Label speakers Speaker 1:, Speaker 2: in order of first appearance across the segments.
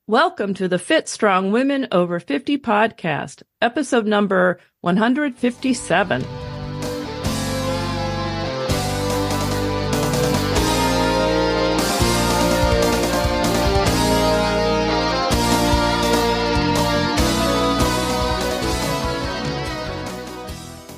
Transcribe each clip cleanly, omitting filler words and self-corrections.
Speaker 1: Welcome to the Fit Strong Women Over 50 podcast, episode number 157.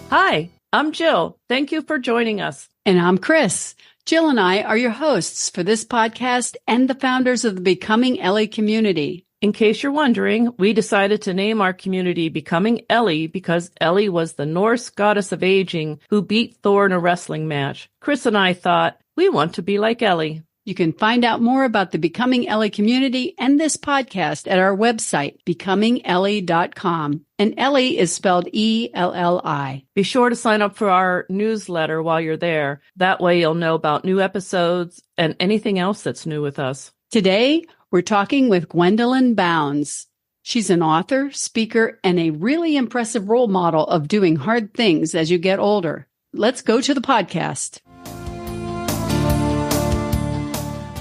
Speaker 1: Hi, I'm Jill. Thank you for joining us.
Speaker 2: And I'm Chris. Jill and I are your hosts for this podcast and the founders of the Becoming Ellie community.
Speaker 1: In case you're wondering, we decided to name our community Becoming Ellie because Ellie was the Norse goddess of aging who beat Thor in a wrestling match. Chris and I thought, we want to be like Ellie.
Speaker 2: You can find out more about the Becoming Ellie community and this podcast at our website, becomingellie.com. And Ellie is spelled E-L-L-I.
Speaker 1: Be sure to sign up for our newsletter while you're there. That way you'll know about new episodes and anything else that's new with us.
Speaker 2: Today, we're talking with Gwendolyn Bounds. She's an author, speaker, and a really impressive role model of doing hard things as you get older. Let's go to the podcast.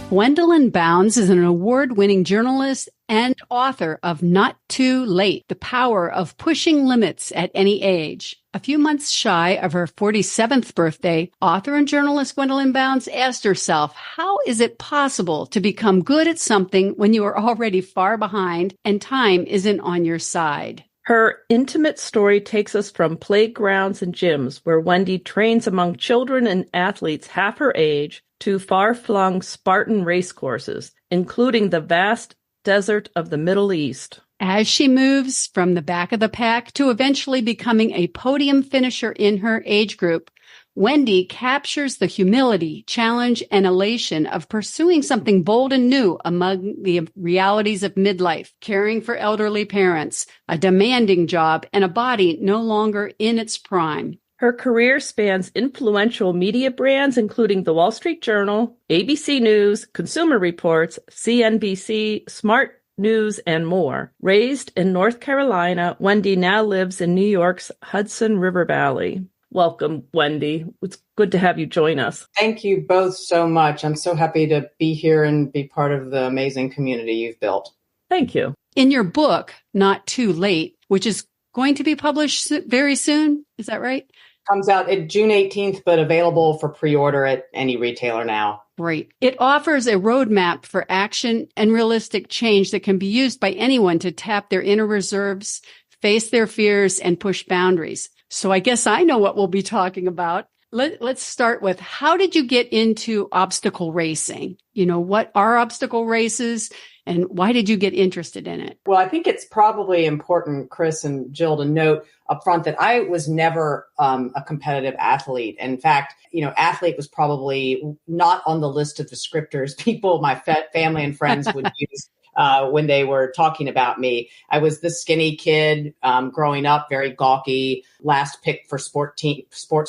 Speaker 2: Gwendolyn Bounds is an award-winning journalist and author of Not Too Late, The Power of Pushing Limits at Any Age. A few months shy of her 47th birthday, author and journalist Gwendolyn Bounds asked herself, how is it possible to become good at something when you are already far behind and time isn't on your side?
Speaker 1: Her intimate story takes us from playgrounds and gyms where Wendy trains among children and athletes half her age to far-flung Spartan race courses, including the vast desert of the Middle East.
Speaker 2: As she moves from the back of the pack to eventually becoming a podium finisher in her age group, Wendy captures the humility, challenge, and elation of pursuing something bold and new among the realities of midlife, caring for elderly parents, a demanding job, and a body no longer in its prime.
Speaker 1: Her career spans influential media brands, including The Wall Street Journal, ABC News, Consumer Reports, CNBC, Smart News, and more. Raised in North Carolina, Wendy now lives in New York's Hudson River Valley. Welcome, Wendy. It's good to have you join us.
Speaker 3: Thank you both so much. I'm so happy to be here and be part of the amazing community you've built.
Speaker 1: Thank you.
Speaker 2: In your book, Not Too Late, which is going to be published very soon, is that right?
Speaker 3: Comes out June 18th, but available for pre-order at any retailer now.
Speaker 2: Right. It offers a roadmap for action and realistic change that can be used by anyone to tap their inner reserves, face their fears, and push boundaries. So I guess I know what we'll be talking about. Let's start with, how did you get into obstacle racing? You know, what are obstacle races and why did you get interested in it?
Speaker 3: Well, I think it's probably important, Chris and Jill, to note up front that I was never a competitive athlete. In fact, athlete was probably not on the list of descriptors people, my family and friends would use when they were talking about me. I was the skinny kid growing up, very gawky, last pick for sports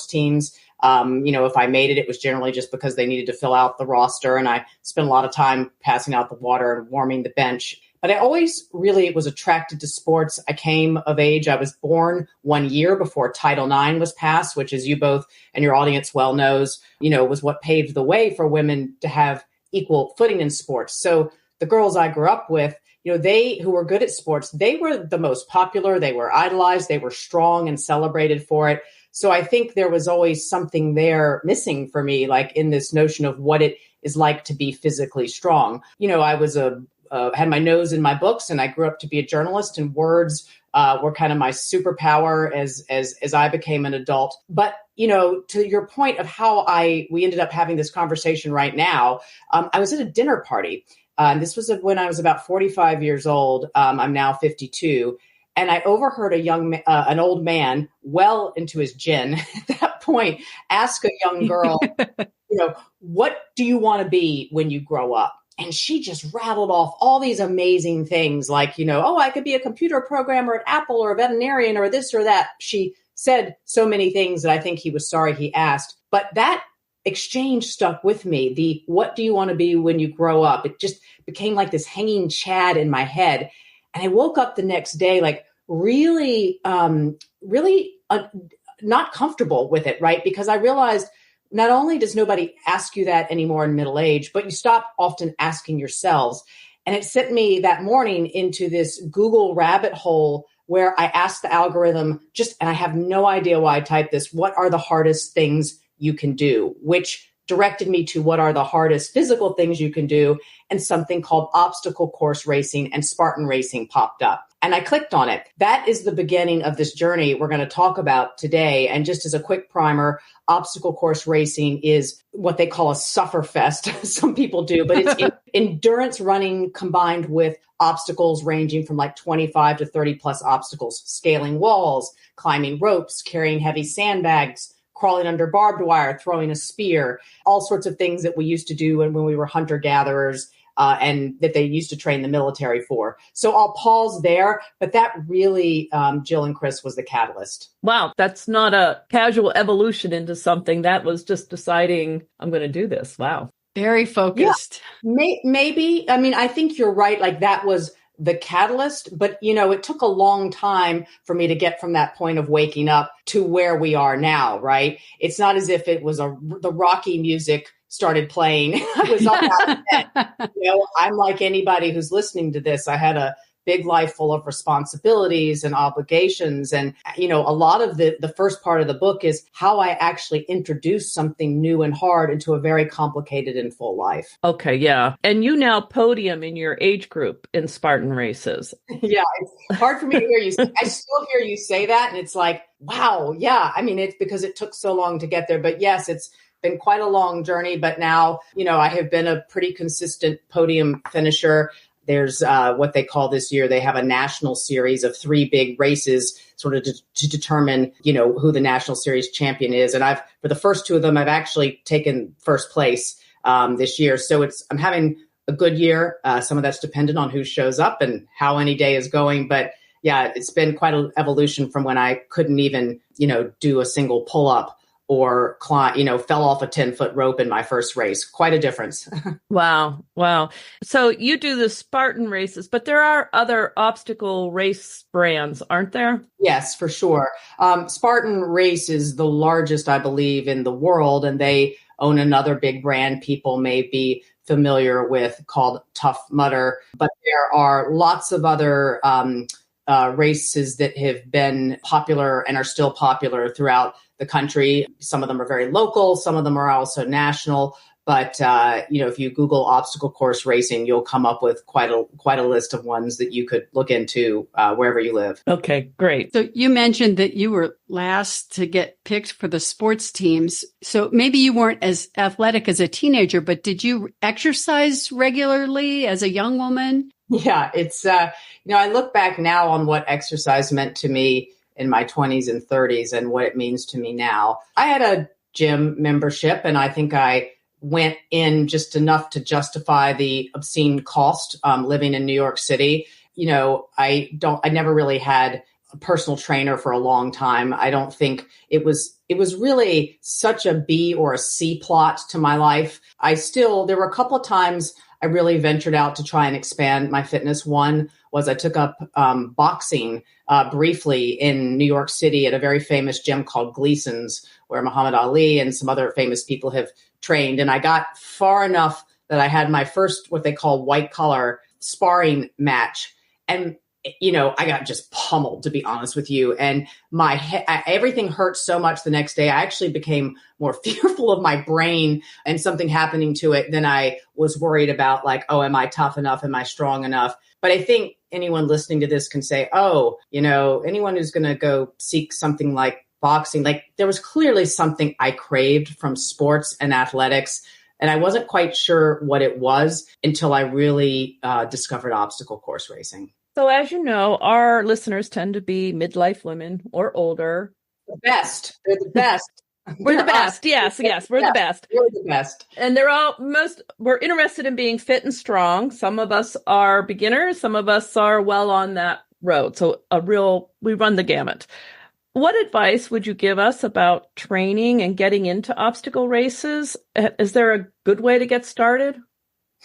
Speaker 3: teams. If I made it, it was generally just because they needed to fill out the roster. And I spent a lot of time passing out the water and warming the bench. But I always really was attracted to sports. I came of age. I was born 1 year before Title IX was passed, which, as you both and your audience well knows, was what paved the way for women to have equal footing in sports. So the girls I grew up with, they who were good at sports, they were the most popular. They were idolized. They were strong and celebrated for it. So I think there was always something there missing for me, like in this notion of what it is like to be physically strong. I was had my nose in my books, and I grew up to be a journalist, and words were kind of my superpower as I became an adult. But to your point of how we ended up having this conversation right now, I was at a dinner party. This was when I was about 45 years old. I'm now 52. And I overheard an old man well into his gin at that point ask a young girl, what do you want to be when you grow up? And she just rattled off all these amazing things like, I could be a computer programmer at Apple or a veterinarian or this or that. She said so many things that I think he was sorry he asked. But that exchange stuck with me. What do you want to be when you grow up? It just became like this hanging chad in my head. And I woke up the next day, like really not comfortable with it, right? Because I realized not only does nobody ask you that anymore in middle age, but you stop often asking yourselves. And it sent me that morning into this Google rabbit hole where I asked the algorithm and I have no idea why I typed this, what are the hardest things you can do, which directed me to what are the hardest physical things you can do. And something called obstacle course racing and Spartan racing popped up. And I clicked on it. That is the beginning of this journey we're going to talk about today. And just as a quick primer, obstacle course racing is what they call a sufferfest. Some people do, but it's endurance running combined with obstacles ranging from like 25 to 30 plus obstacles, scaling walls, climbing ropes, carrying heavy sandbags, crawling under barbed wire, throwing a spear, all sorts of things that we used to do when we were hunter-gatherers and that they used to train the military for. So I'll pause there, but that really, Jill and Chris, was the catalyst.
Speaker 1: Wow, that's not a casual evolution into something. That was just deciding, I'm going to do this. Wow.
Speaker 2: Very focused.
Speaker 3: Yeah, maybe. I mean, I think you're right. Like that was the catalyst, but it took a long time for me to get from that point of waking up to where we are now, right? It's not as if it was the Rocky music started playing. I was up out of bed. I'm like anybody who's listening to this. I had a big life full of responsibilities and obligations. And, a lot of the first part of the book is how I actually introduced something new and hard into a very complicated and full life.
Speaker 1: Okay, yeah. And you now podium in your age group in Spartan races.
Speaker 3: Yeah, it's hard for me to hear you. I still hear you say that. And it's like, wow, yeah. I mean, it's because it took so long to get there. But yes, it's been quite a long journey. But now, I have been a pretty consistent podium finisher. There's what they call this year, they have a national series of 3 big races sort of to determine, who the national series champion is. And for the first 2 of them, I've actually taken first place this year. So I'm having a good year. Some of that's dependent on who shows up and how any day is going. But yeah, it's been quite an evolution from when I couldn't even, do a single pull up or climb, fell off a 10-foot rope in my first race. Quite a difference.
Speaker 1: Wow. So you do the Spartan races, but there are other obstacle race brands, aren't there?
Speaker 3: Yes, for sure. Spartan Race is the largest, I believe, in the world, and they own another big brand people may be familiar with called Tough Mudder. But there are lots of other races that have been popular and are still popular throughout the country. Some of them are very local. Some of them are also national. But, if you Google obstacle course racing, you'll come up with quite a list of ones that you could look into wherever you live.
Speaker 1: Okay, great.
Speaker 2: So you mentioned that you were last to get picked for the sports teams. So maybe you weren't as athletic as a teenager, but did you exercise regularly as a young woman?
Speaker 3: Yeah, it's, I look back now on what exercise meant to me in my 20s and 30s and what it means to me now. I had a gym membership, and I think I went in just enough to justify the obscene cost living in New York City. I never really had a personal trainer for a long time. I don't think it was really such a B or a C plot to my life. There were a couple of times I really ventured out to try and expand my fitness. One was I took up boxing briefly in New York City at a very famous gym called Gleason's, where Muhammad Ali and some other famous people have trained. And I got far enough that I had my first, what they call white collar sparring match. And, I got just pummeled, to be honest with you. And everything hurt so much the next day. I actually became more fearful of my brain and something happening to it than I was worried about, like, oh, am I tough enough? Am I strong enough? But I think anyone listening to this can say, anyone who's going to go seek something like boxing, like there was clearly something I craved from sports and athletics. And I wasn't quite sure what it was until I really discovered obstacle course racing.
Speaker 1: So as you know, our listeners tend to be midlife women or older.
Speaker 3: The best. They're the best.
Speaker 1: We're the best. Yes, we're the best.
Speaker 3: We're the best.
Speaker 1: And we're interested in being fit and strong. Some of us are beginners. Some of us are well on that road. So we run the gamut. What advice would you give us about training and getting into obstacle races? Is there a good way to get started?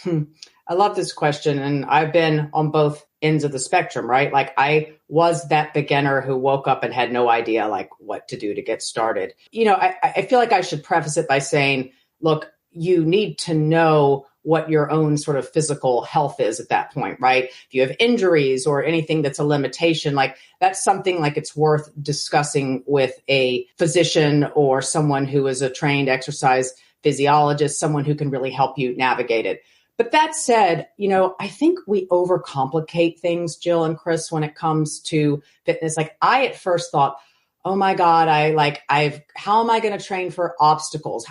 Speaker 3: I love this question. And I've been on both ends of the spectrum, right? Like I was that beginner who woke up and had no idea like what to do to get started. I feel like I should preface it by saying, look, you need to know what your own sort of physical health is at that point, right? If you have injuries or anything that's a limitation, like that's something like it's worth discussing with a physician or someone who is a trained exercise physiologist, someone who can really help you navigate it. But that said, I think we overcomplicate things, Jill and Chris, when it comes to fitness. Like I at first thought, oh my God, how am I going to train for obstacles?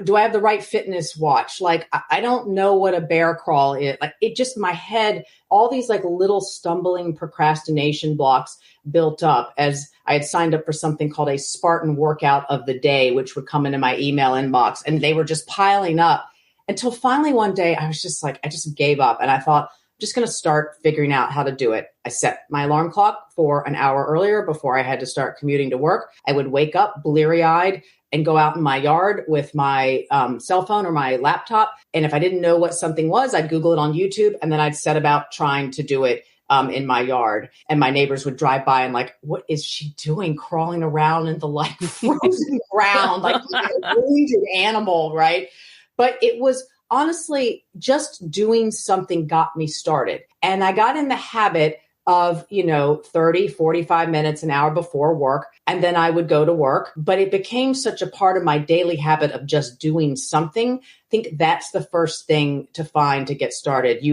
Speaker 3: do I have the right fitness watch? Like, I don't know what a bear crawl is. Like it just, my head, all these like little stumbling procrastination blocks built up as I had signed up for something called a Spartan workout of the day, which would come into my email inbox, and they were just piling up until finally one day I was just like, I just gave up. And I thought, just going to start figuring out how to do it. I set my alarm clock for an hour earlier before I had to start commuting to work. I would wake up bleary-eyed and go out in my yard with my cell phone or my laptop. And if I didn't know what something was, I'd Google it on YouTube, and then I'd set about trying to do it in my yard. And my neighbors would drive by and like, what is she doing crawling around in the like frozen ground, like a wounded animal, right? But it was honestly, just doing something got me started. And I got in the habit of, 30, 45 minutes, an hour before work. And then I would go to work. But it became such a part of my daily habit of just doing something. I think that's the first thing to find to get started.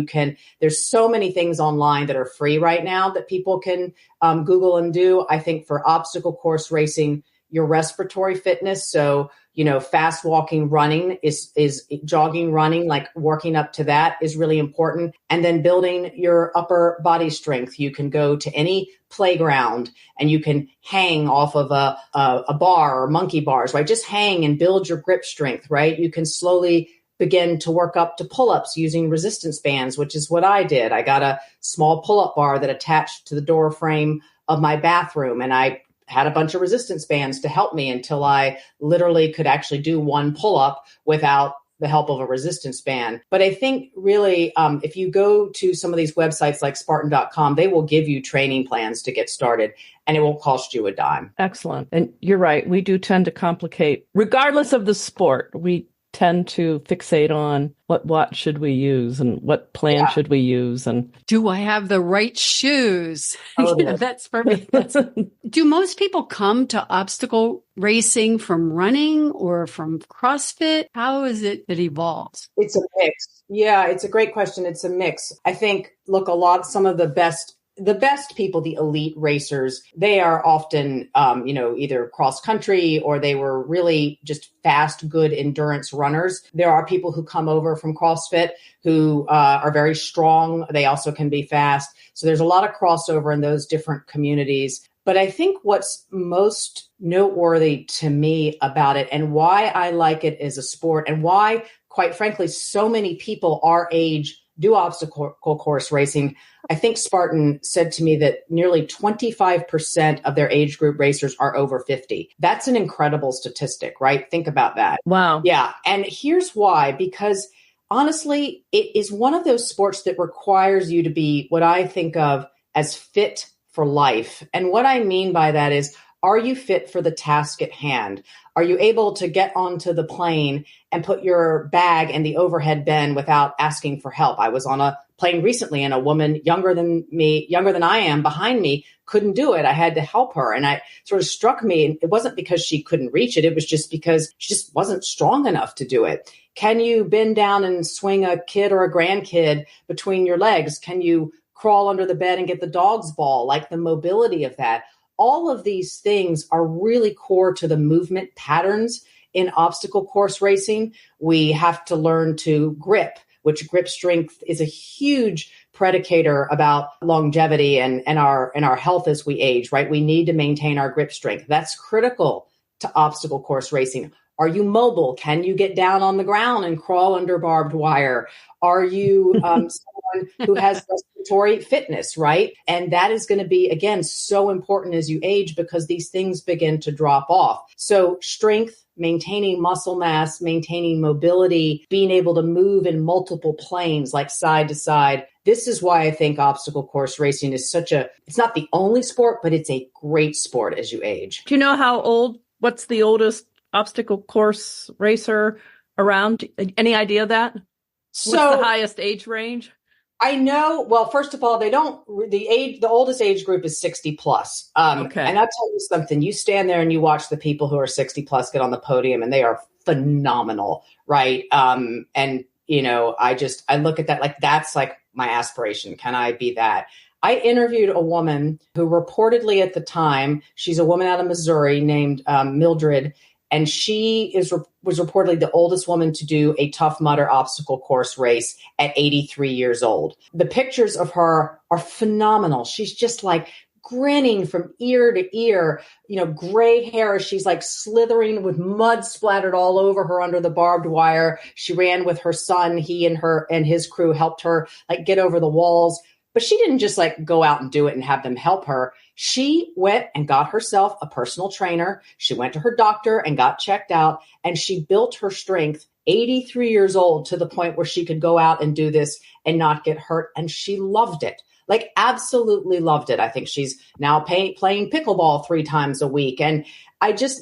Speaker 3: There's so many things online that are free right now that people can Google and do. I think for obstacle course racing, your respiratory fitness. So, fast walking, running is jogging, running, like working up to that is really important. And then building your upper body strength. You can go to any playground and you can hang off of a bar or monkey bars, right? Just hang and build your grip strength, right? You can slowly begin to work up to pull-ups using resistance bands, which is what I did. I got a small pull-up bar that attached to the door frame of my bathroom, and I had a bunch of resistance bands to help me until I literally could actually do one pull-up without the help of a resistance band. But I think really, if you go to some of these websites like Spartan.com, they will give you training plans to get started, and it won't cost you a dime.
Speaker 1: Excellent. And you're right. We do tend to complicate, regardless of the sport. We tend to fixate on what watch should we use and what plan should we use, and
Speaker 2: do I have the right shoes?
Speaker 3: Totally.
Speaker 2: That's for me. Do most people come to obstacle racing from running or from CrossFit? How is it that evolves?
Speaker 3: It's a mix. Yeah, it's a great question. It's a mix. I think, look, some of the best people, the elite racers, they are often, either cross country or they were really just fast, good endurance runners. There are people who come over from CrossFit who are very strong. They also can be fast. So there's a lot of crossover in those different communities. But I think what's most noteworthy to me about it and why I like it as a sport and why, quite frankly, so many people our age do obstacle course racing. I think Spartan said to me that nearly 25% of their age group racers are over 50. That's an incredible statistic, right? Think about that.
Speaker 1: Wow.
Speaker 3: Yeah. And here's why, because honestly, it is one of those sports that requires you to be what I think of as fit for life. And what I mean by that is, are you fit for the task at hand? Are you able to get onto the plane and put your bag in the overhead bin without asking for help? I was on a plane recently and a woman younger than I am, behind me, couldn't do it. I had to help her. And it sort of struck me. It wasn't because she couldn't reach it. It was just because she just wasn't strong enough to do it. Can you bend down and swing a kid or a grandkid between your legs? Can you crawl under the bed and get the dog's ball? Like the mobility of that. All of these things are really core to the movement patterns in obstacle course racing. We have to learn to grip, which grip strength is a huge predicator about longevity and our health as we age, right? We need to maintain our grip strength. That's critical to obstacle course racing. Are you mobile? Can you get down on the ground and crawl under barbed wire? Are you someone who has respiratory fitness, right? And that is going to be, again, so important as you age because these things begin to drop off. So strength, maintaining muscle mass, maintaining mobility, being able to move in multiple planes like side to side. This is why I think obstacle course racing is it's not the only sport, but it's a great sport as you age.
Speaker 1: Do you know what's the oldest obstacle course racer around? Any idea of that?
Speaker 3: So
Speaker 1: what's the highest age range?
Speaker 3: I know, well, first of all, the oldest age group is 60 plus.
Speaker 1: Okay.
Speaker 3: And I'll tell you something, you stand there and you watch the people who are 60 plus get on the podium and they are phenomenal. Right. And I look at that, like, that's like my aspiration. Can I be that? I interviewed a woman who reportedly at the time, she's a woman out of Missouri named Mildred, and she was reportedly the oldest woman to do a Tough Mudder obstacle course race at 83 years old. The pictures of her are phenomenal. She's just like grinning from ear to ear, gray hair. She's like slithering with mud splattered all over her under the barbed wire. She ran with her son. He and his crew helped her like get over the walls. But she didn't just like go out and do it and have them help her. She went and got herself a personal trainer. She went to her doctor and got checked out, and she built her strength 83 years old to the point where she could go out and do this and not get hurt. And she loved it, like absolutely loved it. I think she's now playing pickleball 3 times a week. And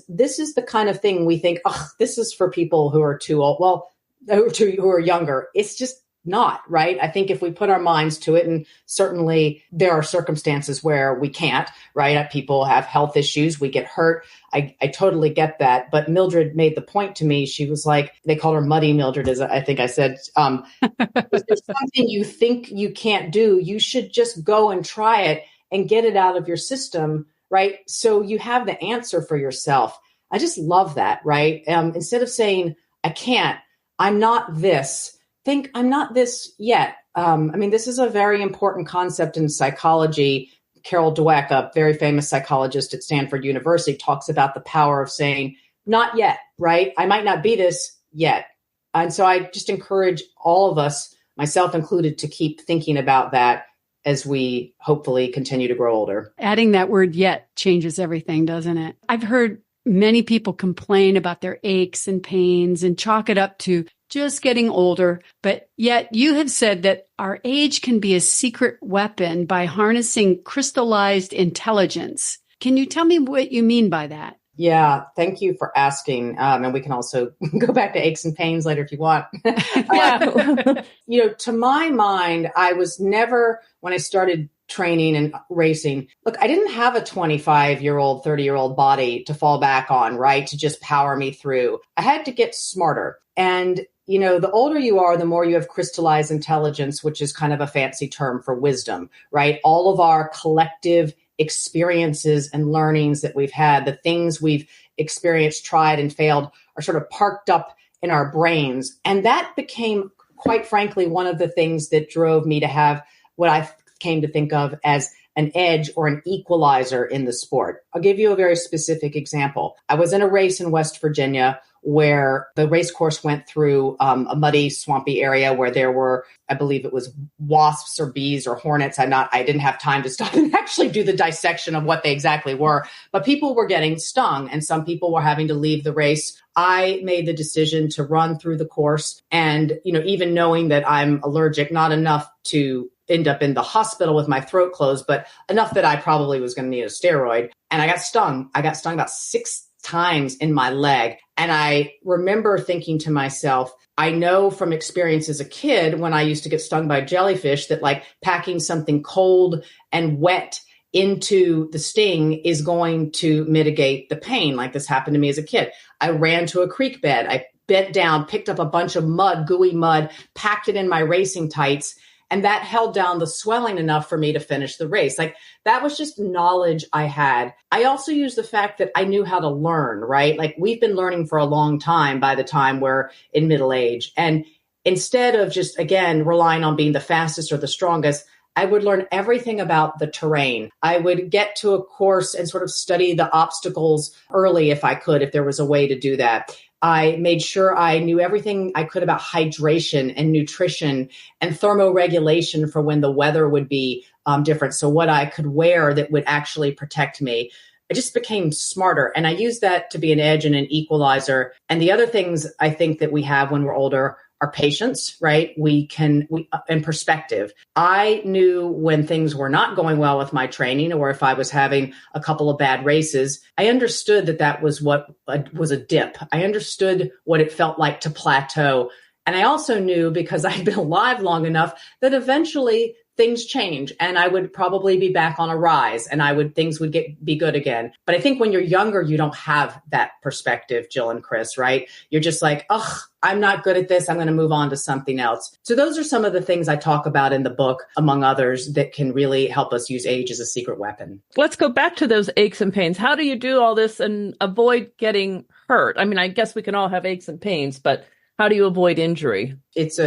Speaker 3: this is the kind of thing we think, this is for people who are too old. Well, who are younger. It's just not, right? I think if we put our minds to it, and certainly there are circumstances where we can't, right? People have health issues, we get hurt. I totally get that. But Mildred made the point to me. She was like, they called her Muddy Mildred, as I think I said, if there's something you think you can't do, you should just go and try it and get it out of your system, right? So you have the answer for yourself. I just love that, right? Instead of saying, I can't, I'm not this, think I'm not this yet. This is a very important concept in psychology. Carol Dweck, a very famous psychologist at Stanford University, talks about the power of saying, not yet, right? I might not be this yet. And so I just encourage all of us, myself included, to keep thinking about that as we hopefully continue to grow older.
Speaker 2: Adding that word yet changes everything, doesn't it? I've heard many people complain about their aches and pains and chalk it up to just getting older. But yet you have said that our age can be a secret weapon by harnessing crystallized intelligence. Can you tell me what you mean by that?
Speaker 3: Yeah, thank you for asking. And we can also go back to aches and pains later if you want. To my mind, I was never, when I started training and racing, look, I didn't have a 25-year-old, 30-year-old body to fall back on, right? To just power me through. I had to get smarter. And the older you are, the more you have crystallized intelligence, which is kind of a fancy term for wisdom, right? All of our collective experiences and learnings that we've had, the things we've experienced, tried, and failed are sort of parked up in our brains. And that became, quite frankly, one of the things that drove me to have what I came to think of as an edge or an equalizer in the sport. I'll give you a very specific example. I was in a race in West Virginia where the race course went through a muddy, swampy area where there were, I believe it was wasps or bees or hornets. I didn't have time to stop and actually do the dissection of what they exactly were, but people were getting stung and some people were having to leave the race. I made the decision to run through the course and, even knowing that I'm allergic, not enough to end up in the hospital with my throat closed, but enough that I probably was going to need a steroid. And I got stung. I got stung about 6 times in my leg. And I remember thinking to myself, I know from experience as a kid when I used to get stung by jellyfish that like packing something cold and wet into the sting is going to mitigate the pain. Like this happened to me as a kid. I ran to a creek bed. I bent down, picked up a bunch of mud, gooey mud, packed it in my racing tights. And that held down the swelling enough for me to finish the race. Like that was just knowledge I had. I also used the fact that I knew how to learn, right? Like we've been learning for a long time by the time we're in middle age. And instead of just, again, relying on being the fastest or the strongest, I would learn everything about the terrain. I would get to a course and sort of study the obstacles early if I could, if there was a way to do that. I made sure I knew everything I could about hydration and nutrition and thermoregulation for when the weather would be different. So what I could wear that would actually protect me. I just became smarter. And I used that to be an edge and an equalizer. And the other things I think that we have when we're older our patience, right? In perspective. I knew when things were not going well with my training, or if I was having a couple of bad races, I understood that was what was a dip. I understood what it felt like to plateau. And I also knew, because I'd been alive long enough, that eventually things change and I would probably be back on a rise and things would be good again. But I think when you're younger, you don't have that perspective, Jill and Chris, right? You're just like, oh, I'm not good at this. I'm going to move on to something else. So those are some of the things I talk about in the book, among others, that can really help us use age as a secret weapon.
Speaker 1: Let's go back to those aches and pains. How do you do all this and avoid getting hurt? I mean, I guess we can all have aches and pains, but how do you avoid injury?
Speaker 3: It's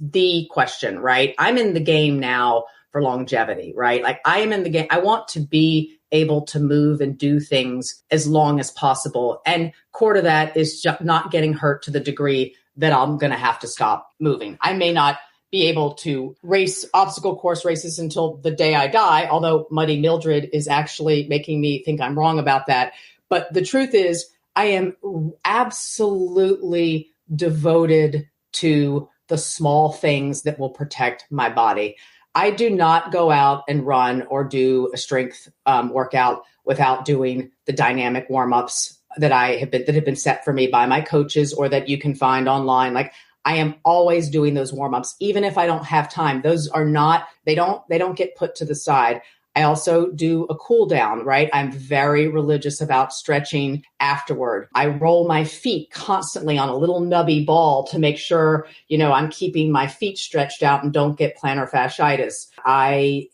Speaker 3: the question, right? I'm in the game now for longevity, right? Like I am in the game. I want to be able to move and do things as long as possible. And core to that is just not getting hurt to the degree that I'm going to have to stop moving. I may not be able to race obstacle course races until the day I die, although Muddy Mildred is actually making me think I'm wrong about that. But the truth is, I am absolutely devoted to the small things that will protect my body. I do not go out and run or do a strength workout without doing the dynamic warm-ups that have been set for me by my coaches, or that you can find online. Like I am always doing those warm-ups, even if I don't have time. Those are not, they don't get put to the side. I also do a cool down, right? I'm very religious about stretching afterward. I roll my feet constantly on a little nubby ball to make sure, I'm keeping my feet stretched out and don't get plantar fasciitis. I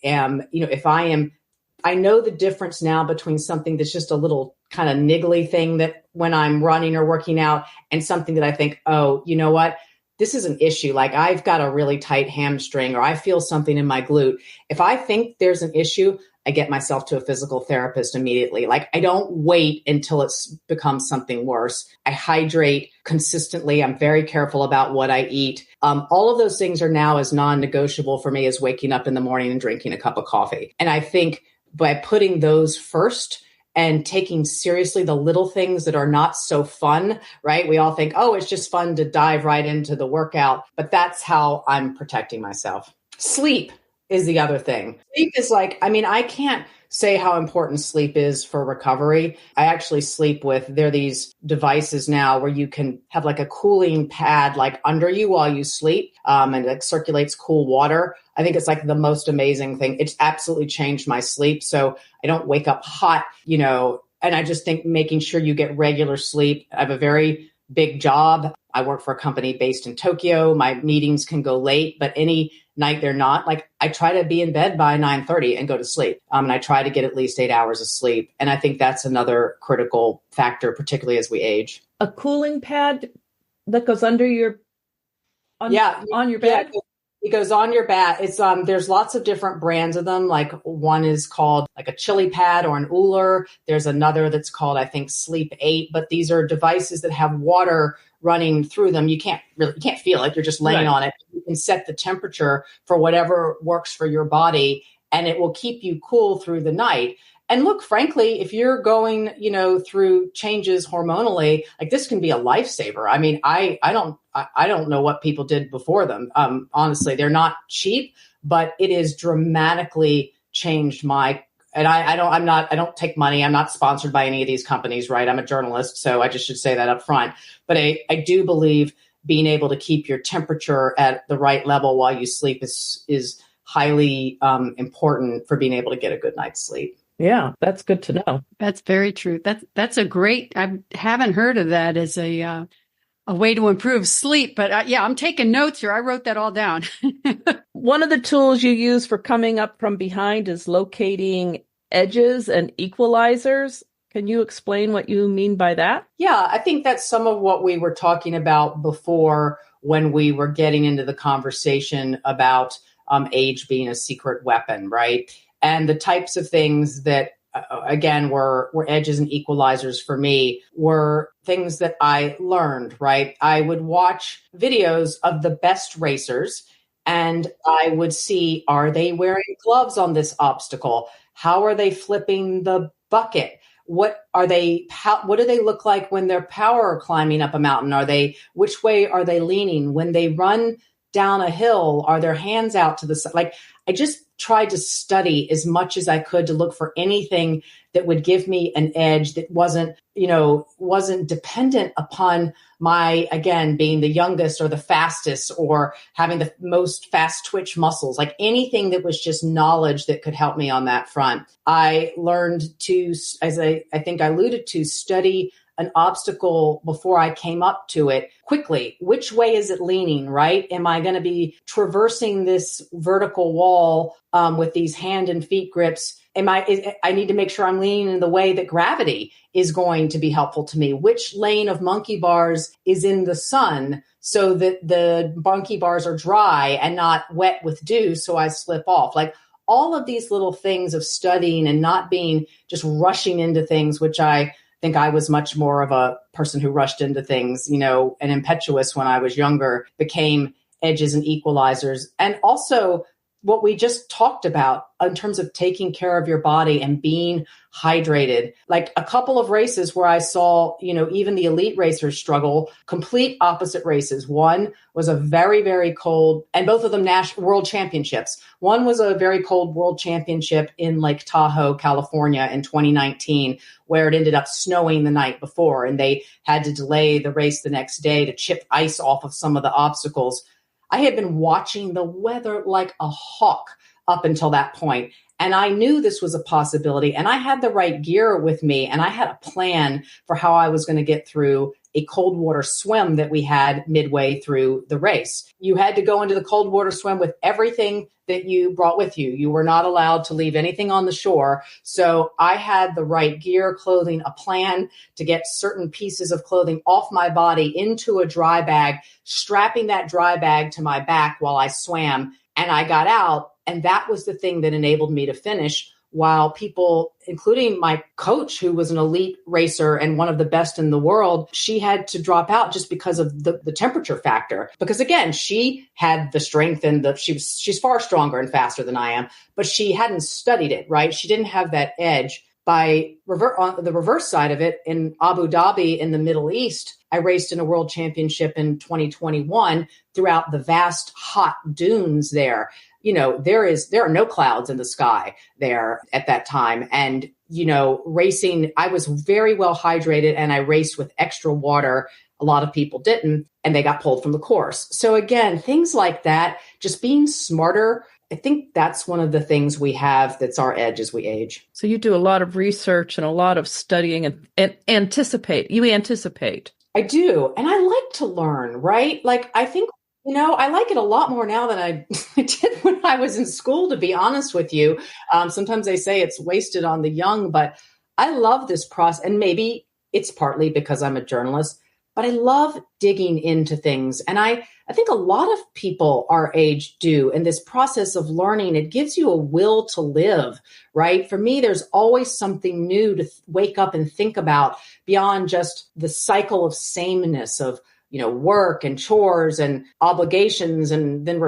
Speaker 3: know the difference now between something that's just a little kind of niggly thing that when I'm running or working out, and something that I think, oh, you know what? This is an issue. Like I've got a really tight hamstring, or I feel something in my glute. If I think there's an issue, I get myself to a physical therapist immediately. Like I don't wait until it's become something worse. I hydrate consistently. I'm very careful about what I eat. All of those things are now as non-negotiable for me as waking up in the morning and drinking a cup of coffee. And I think by putting those first, and taking seriously the little things that are not so fun, right? We all think, oh, it's just fun to dive right into the workout, but that's how I'm protecting myself. Sleep is the other thing. Sleep is I can't say how important sleep is for recovery. I actually sleep with, there are these devices now where you can have like a cooling pad like under you while you sleep, and it circulates cool water. I think it's like the most amazing thing. It's absolutely changed my sleep. So I don't wake up hot, and I just think making sure you get regular sleep. I have a very big job. I work for a company based in Tokyo. My meetings can go late, but any night they're not, like I try to be in bed by 9:30 and go to sleep. And I try to get at least 8 hours of sleep. And I think that's another critical factor, particularly as we age.
Speaker 1: A cooling pad that goes under your, on your bed?
Speaker 3: Yeah. It goes on your back. It's there's lots of different brands of them. Like one is called like a chili pad or an Uller. There's another that's called, I think, Sleep 8. But these are devices that have water running through them. You can't feel it. You're just laying on it. You can set the temperature for whatever works for your body, and it will keep you cool through the night. And look, frankly, if you're going, through changes hormonally, like this can be a lifesaver. I mean, I don't know what people did before them. Honestly, they're not cheap, but it has dramatically changed I don't take money. I'm not sponsored by any of these companies, right? I'm a journalist, so I just should say that up front. But I do believe being able to keep your temperature at the right level while you sleep is highly important for being able to get a good night's sleep.
Speaker 1: Yeah, that's good to know.
Speaker 2: That's very true. That's a great, I haven't heard of that as a way to improve sleep, but I'm taking notes here. I wrote that all down.
Speaker 1: One of the tools you use for coming up from behind is locating edges and equalizers. Can you explain what you mean by that?
Speaker 3: Yeah, I think that's some of what we were talking about before when we were getting into the conversation about age being a secret weapon, right? And the types of things that, again, were edges and equalizers for me were things that I learned, right? I would watch videos of the best racers and I would see, are they wearing gloves on this obstacle? How are they flipping the bucket? what are they, what do they look like when they're power climbing up a mountain? Which way are they leaning? When they run down a hill, are their hands out to the side? Like, I just tried to study as much as I could to look for anything that would give me an edge that wasn't dependent upon my, again, being the youngest or the fastest or having the most fast twitch muscles, like anything that was just knowledge that could help me on that front. I learned to, as I think I alluded to, study an obstacle before I came up to it quickly. Which way is it leaning, right? Am I going to be traversing this vertical wall with these hand and feet grips? I need to make sure I'm leaning in the way that gravity is going to be helpful to me. Which lane of monkey bars is in the sun so that the monkey bars are dry and not wet with dew so I slip off? Like, all of these little things of studying and not being just rushing into things, which I think I was much more of a person who rushed into things, and impetuous when I was younger, became edges and equalizers. And also what we just talked about in terms of taking care of your body and being hydrated. Like a couple of races where I saw, even the elite racers struggle, complete opposite races. One was a very, very cold, and both of them world championships. One was a very cold world championship in Lake Tahoe, California in 2019, where it ended up snowing the night before, and they had to delay the race the next day to chip ice off of some of the obstacles. I had been watching the weather like a hawk up until that point, and I knew this was a possibility, and I had the right gear with me, and I had a plan for how I was going to get through a cold water swim that we had midway through the race. You had to go into the cold water swim with everything that you brought with you. You were not allowed to leave anything on the shore. So I had the right gear, clothing, a plan to get certain pieces of clothing off my body into a dry bag, strapping that dry bag to my back while I swam. And I got out. And that was the thing that enabled me to finish, while people, including my coach, who was an elite racer and one of the best in the world, she had to drop out just because of the temperature factor. Because again, she had the strength and she's far stronger and faster than I am, but she hadn't studied it, right? She didn't have that edge. On the reverse side of it, in Abu Dhabi in the Middle East, I raced in a world championship in 2021 throughout the vast hot dunes there. There are no clouds in the sky there at that time. And, racing, I was very well hydrated and I raced with extra water. A lot of people didn't, and they got pulled from the course. So again, things like that, just being smarter. I think that's one of the things we have that's our edge as we age.
Speaker 1: So you do a lot of research and a lot of studying and anticipate. You anticipate.
Speaker 3: I do. And I like to learn, right? Like, I think, I like it a lot more now than I did when I was in school, to be honest with you. Sometimes they say it's wasted on the young, but I love this process. And maybe it's partly because I'm a journalist, but I love digging into things. And I think a lot of people our age do. In this process of learning, it gives you a will to live, right? For me, there's always something new to wake up and think about beyond just the cycle of sameness of work and chores and obligations, and then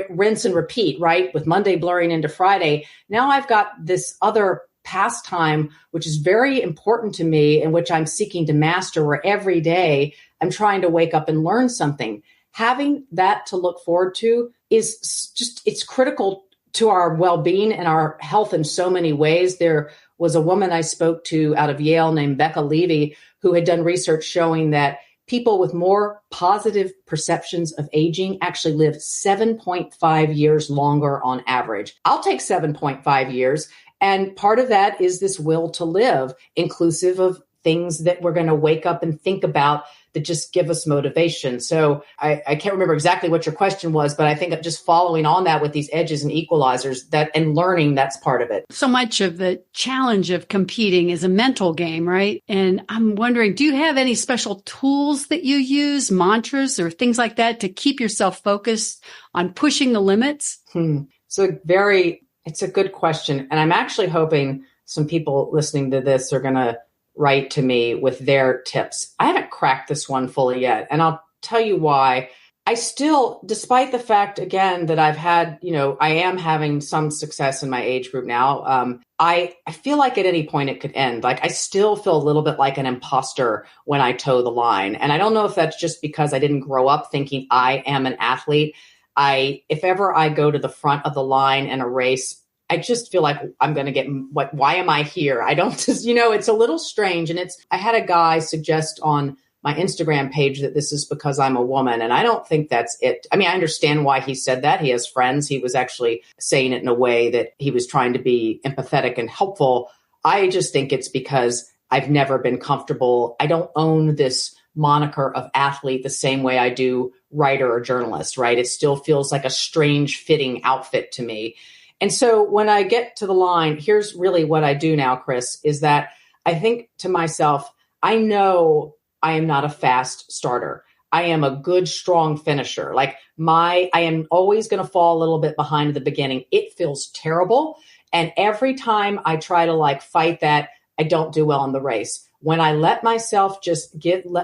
Speaker 3: rinse and repeat, right? With Monday blurring into Friday. Now I've got this other pastime, which is very important to me and which I'm seeking to master, where every day I'm trying to wake up and learn something. Having that to look forward to it's critical to our well-being and our health in so many ways. There was a woman I spoke to out of Yale named Becca Levy, who had done research showing that people with more positive perceptions of aging actually live 7.5 years longer on average. I'll take 7.5 years. And part of that is this will to live, inclusive of things that we're going to wake up and think about that just give us motivation. So I can't remember exactly what your question was, but I think just following on that with these edges and equalizers and learning, that's part of it.
Speaker 2: So much of the challenge of competing is a mental game, right? And I'm wondering, do you have any special tools that you use, mantras or things like that, to keep yourself focused on pushing the limits?
Speaker 3: It's a good question. And I'm actually hoping some people listening to this are going to write to me with their tips. I haven't cracked this one fully yet, and I'll tell you why. I still, despite the fact, again, that I've had, I am having some success in my age group now. I feel like at any point it could end. Like I still feel a little bit like an imposter when I toe the line. And I don't know if that's just because I didn't grow up thinking I am an athlete. If ever I go to the front of the line in a race, I just feel like I'm going to get why am I here? I don't just, it's a little strange. And I had a guy suggest on my Instagram page that this is because I'm a woman. And I don't think that's it. I mean, I understand why he said that. He has friends. He was actually saying it in a way that he was trying to be empathetic and helpful. I just think it's because I've never been comfortable. I don't own this moniker of athlete the same way I do writer or journalist, right? It still feels like a strange fitting outfit to me. And so when I get to the line, here's really what I do now, Chris, is that I think to myself, I know I am not a fast starter. I am a good, strong finisher. Like I am always going to fall a little bit behind at the beginning. It feels terrible. And every time I try to fight that, I don't do well in the race. When I let myself just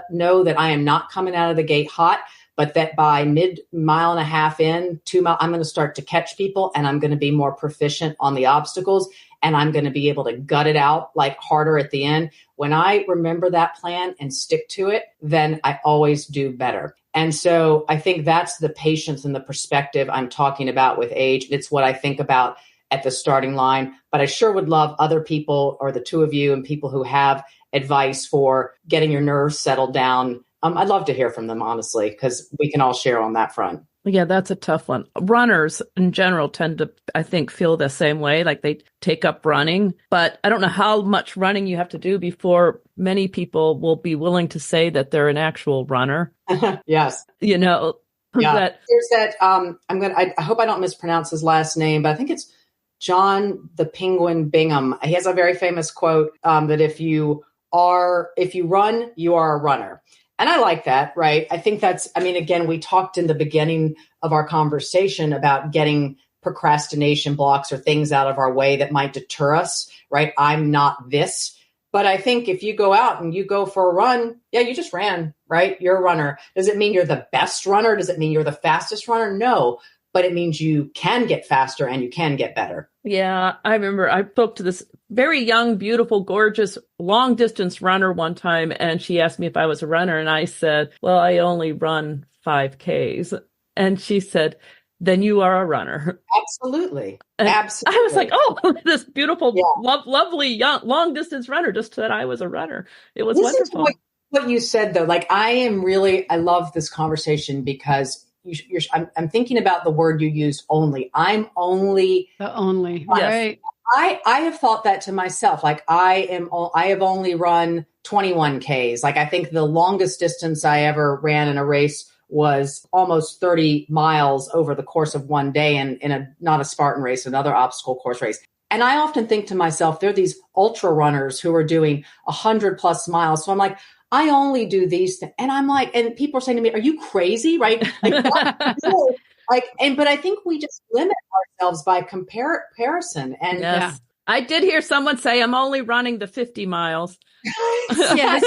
Speaker 3: know that I am not coming out of the gate hot, but that by mile and a half in, 2 miles, I'm going to start to catch people and I'm going to be more proficient on the obstacles and I'm going to be able to gut it out harder at the end. When I remember that plan and stick to it, then I always do better. And so I think that's the patience and the perspective I'm talking about with age. It's what I think about at the starting line, but I sure would love other people or the two of you and people who have advice for getting your nerves settled down. I'd love to hear from them, honestly, because we can all share on that front.
Speaker 1: Yeah, that's a tough one. Runners in general tend to, I think, feel the same way, like they take up running. But I don't know how much running you have to do before many people will be willing to say that they're an actual runner.
Speaker 3: Yes.
Speaker 1: Yeah.
Speaker 3: There's that, I hope I don't mispronounce his last name, but I think it's John the Penguin Bingham. He has a very famous quote that if you run, you are a runner. And I like that, right? I think again, we talked in the beginning of our conversation about getting procrastination blocks or things out of our way that might deter us, right? I'm not this. But I think if you go out and you go for a run, yeah, you just ran, right? You're a runner. Does it mean you're the best runner? Does it mean you're the fastest runner? No, but it means you can get faster and you can get better.
Speaker 1: Yeah, I remember I spoke to this very young, beautiful, gorgeous, long distance runner one time, and she asked me if I was a runner, and I said, well, I only run 5Ks. And she said, then you are a runner.
Speaker 3: Absolutely.
Speaker 1: And
Speaker 3: absolutely.
Speaker 1: I was like, oh, this beautiful, lovely, young, long distance runner just said I was a runner. It was wonderful.
Speaker 3: What you said, though, I love this conversation because I'm thinking about the word you used, only. I'm only.
Speaker 2: The only,
Speaker 3: right. I have thought that to myself. I have only run 21 Ks. I think the longest distance I ever ran in a race was almost 30 miles over the course of one day in not a Spartan race, another obstacle course race. And I often think to myself, there are these ultra runners who are doing 100+ miles. So I'm like, I only do these things. And I'm like, and people are saying to me, are you crazy? Right? But I think we just limit ourselves by comparison. And
Speaker 1: yes. I did hear someone say, I'm only running the 50 miles.
Speaker 2: Yes.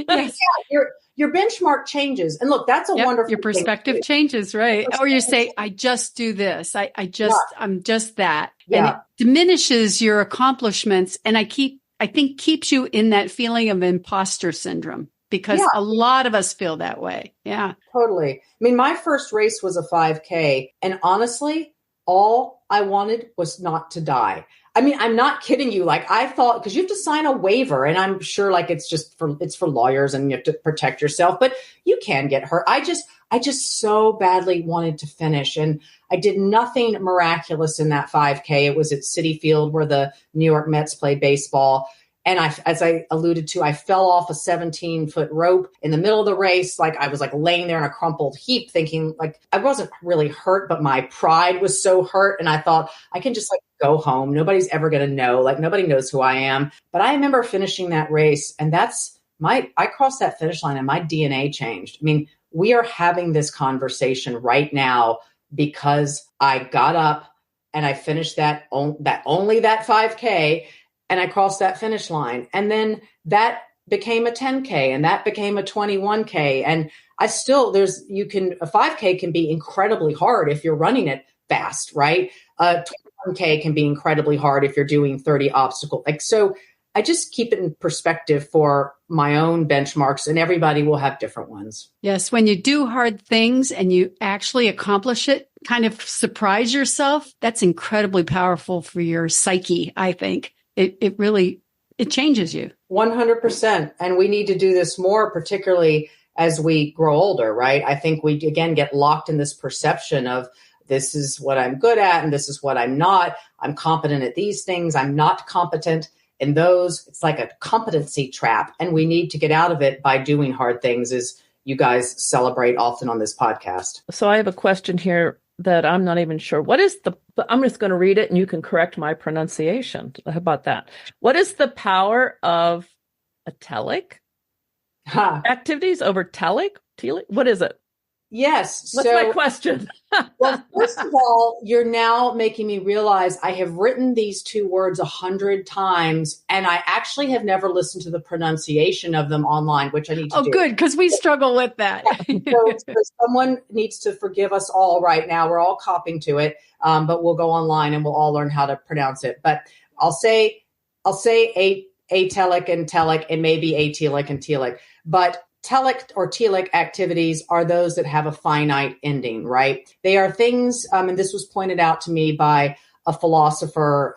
Speaker 2: Yes.
Speaker 3: Yeah, your benchmark changes. And look, that's a wonderful
Speaker 2: your perspective changes, right? Or you say, I just do this. I'm just that.
Speaker 3: Yeah.
Speaker 2: And it diminishes your accomplishments. And I think keeps you in that feeling of imposter syndrome. Because a lot of us feel that way. Yeah.
Speaker 3: Totally. I mean, my first race was a 5K. And honestly, all I wanted was not to die. I mean, I'm not kidding you. I thought, because you have to sign a waiver, and I'm sure it's for lawyers and you have to protect yourself, but you can get hurt. I just so badly wanted to finish. And I did nothing miraculous in that 5K. It was at Citi Field where the New York Mets play baseball. And as I alluded to, I fell off a 17-foot rope in the middle of the race. I was laying there in a crumpled heap thinking I wasn't really hurt, but my pride was so hurt. And I thought I can just go home. Nobody's ever going to know. Nobody knows who I am. But I remember finishing that race, and I crossed that finish line and my DNA changed. I mean, we are having this conversation right now because I got up and I finished only that 5K. And I crossed that finish line. And then that became a 10K and that became a 21K. And a 5K can be incredibly hard if you're running it fast, right? 21K can be incredibly hard if you're doing 30 obstacles. So I just keep it in perspective for my own benchmarks, and everybody will have different ones.
Speaker 2: Yes. When you do hard things and you actually accomplish it, kind of surprise yourself, that's incredibly powerful for your psyche, I think. It really changes you.
Speaker 3: 100%. And we need to do this more, particularly as we grow older, right? I think we, again, get locked in this perception of this is what I'm good at and this is what I'm not. I'm competent at these things. I'm not competent in those. It's like a competency trap. And we need to get out of it by doing hard things, as you guys celebrate often on this podcast.
Speaker 1: So I have a question here that I'm not even sure. I'm just going to read it and you can correct my pronunciation. How about that? What is the power of Atelic activities over telic? What is it?
Speaker 3: Yes.
Speaker 1: What's my question?
Speaker 3: Well, first of all, you're now making me realize I have written these two words 100 times, and I actually have never listened to the pronunciation of them online, which I need to do.
Speaker 2: Oh, good, because we struggle with that.
Speaker 3: So someone needs to forgive us all right now. We're all copying to it, but we'll go online and we'll all learn how to pronounce it. But I'll say atelic and telic, and maybe atelic and telic. But telic or telic activities are those that have a finite ending, right? They are things, and this was pointed out to me by a philosopher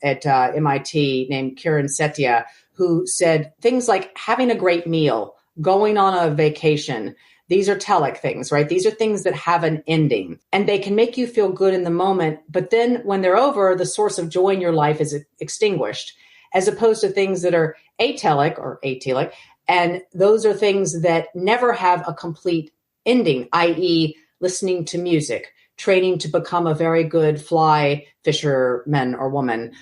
Speaker 3: at MIT named Kiran Setia, who said things like having a great meal, going on a vacation. These are telic things, right? These are things that have an ending, and they can make you feel good in the moment. But then when they're over, the source of joy in your life is extinguished, as opposed to things that are atelic or atelic. And those are things that never have a complete ending, i.e. listening to music, training to become a very good fly fisherman or woman,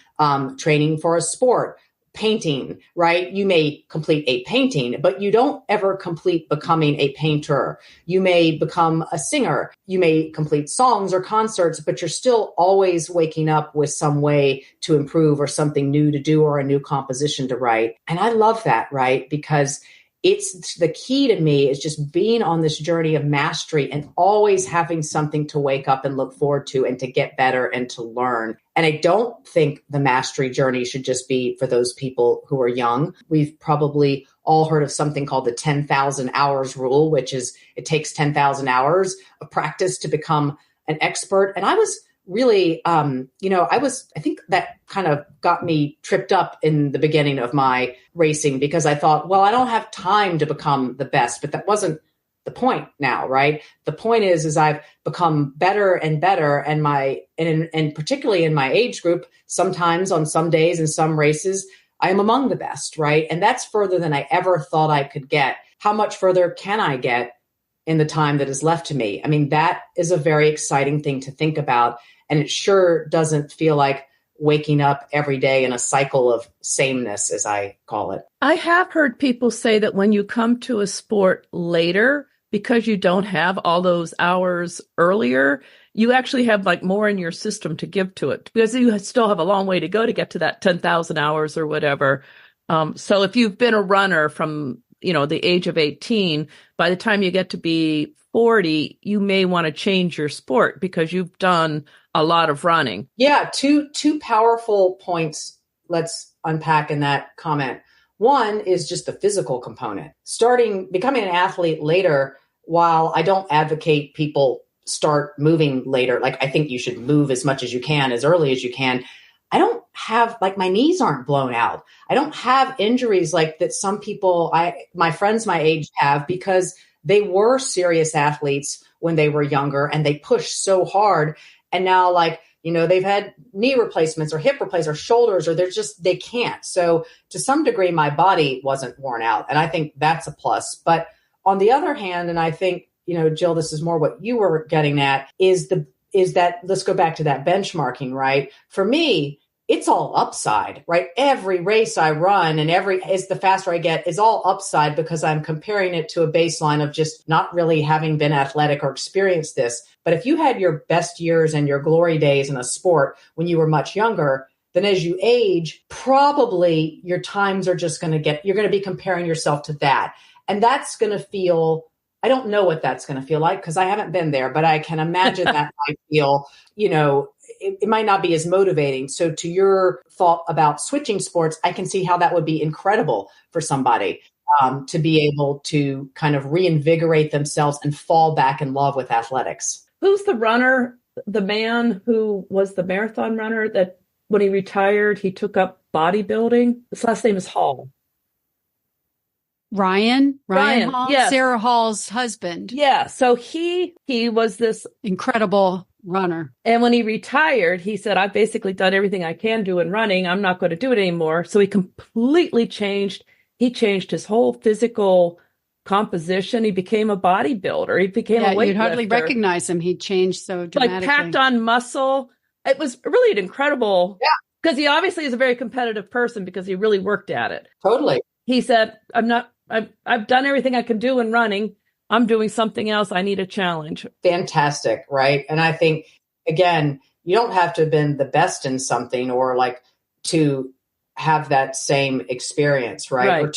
Speaker 3: training for a sport, painting, right? You may complete a painting, but you don't ever complete becoming a painter. You may become a singer. You may complete songs or concerts, but you're still always waking up with some way to improve or something new to do or a new composition to write. And I love that, right? Because it's the key to me is just being on this journey of mastery and always having something to wake up and look forward to and to get better and to learn. And I don't think the mastery journey should just be for those people who are young. We've probably all heard of something called the 10,000 hours rule, which is it takes 10,000 hours of practice to become an expert. And I was really, I think that kind of got me tripped up in the beginning of my racing because I thought, well, I don't have time to become the best, but that wasn't the point now, right? The point is I've become better and better, and particularly in my age group, sometimes on some days in some races, I am among the best, right? And that's further than I ever thought I could get. How much further can I get in the time that is left to me? I mean, that is a very exciting thing to think about. And it sure doesn't feel like waking up every day in a cycle of sameness, as I call it.
Speaker 1: I have heard people say that when you come to a sport later, because you don't have all those hours earlier, you actually have like more in your system to give to it because you still have a long way to go to get to that 10,000 hours or whatever. So if you've been a runner from, the age of 18, by the time you get to be 40, you may want to change your sport because you've done a lot of running.
Speaker 3: Yeah, two powerful points let's unpack in that comment. One is just the physical component. Becoming an athlete later, while I don't advocate people start moving later, like I think you should move as much as you can, as early as you can. I don't have, my knees aren't blown out. I don't have injuries like that some people, my friends my age have, because they were serious athletes when they were younger and they pushed so hard. And now they've had knee replacements or hip replacements or shoulders, or they can't. So to some degree, my body wasn't worn out. And I think that's a plus. But on the other hand, and I think, Jill, this is more what you were getting at, is that let's go back to that benchmarking, right? For me, it's all upside, right? Every race I run and the faster I get is all upside because I'm comparing it to a baseline of just not really having been athletic or experienced this. But if you had your best years and your glory days in a sport when you were much younger, then as you age, probably your times are just you're going to be comparing yourself to that. And that's going to feel, I don't know what that's going to feel like because I haven't been there, but I can imagine that might feel, it might not be as motivating. So to your thought about switching sports, I can see how that would be incredible for somebody to be able to kind of reinvigorate themselves and fall back in love with athletics.
Speaker 1: Who's the runner, the man who was the marathon runner that when he retired, he took up bodybuilding? His last name is Hall.
Speaker 2: Ryan Hall,
Speaker 1: yes.
Speaker 2: Sarah Hall's husband.
Speaker 1: Yeah. So he was this
Speaker 2: incredible runner.
Speaker 1: And when he retired, he said, I've basically done everything I can do in running. I'm not going to do it anymore. So he completely changed. He changed his whole physical composition. He became a bodybuilder. He became a weightlifter.
Speaker 2: You'd hardly recognize him. He changed so dramatically.
Speaker 1: Like packed on muscle. It was really an incredible.
Speaker 3: Yeah.
Speaker 1: Because he obviously is a very competitive person because he really worked at it.
Speaker 3: Totally.
Speaker 1: He said, I've done everything I can do in running. I'm doing something else. I need a challenge.
Speaker 3: Fantastic. Right. And I think, again, you don't have to have been the best in something or like to have that same experience, right? Or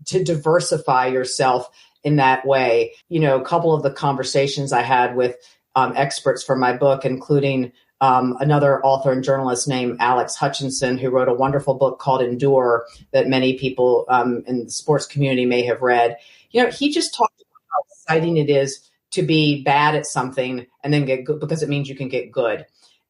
Speaker 3: to diversify yourself in that way. A couple of the conversations I had with experts for my book, including another author and journalist named Alex Hutchinson, who wrote a wonderful book called Endure that many people in the sports community may have read. He just talked about how exciting it is to be bad at something and then get good because it means you can get good.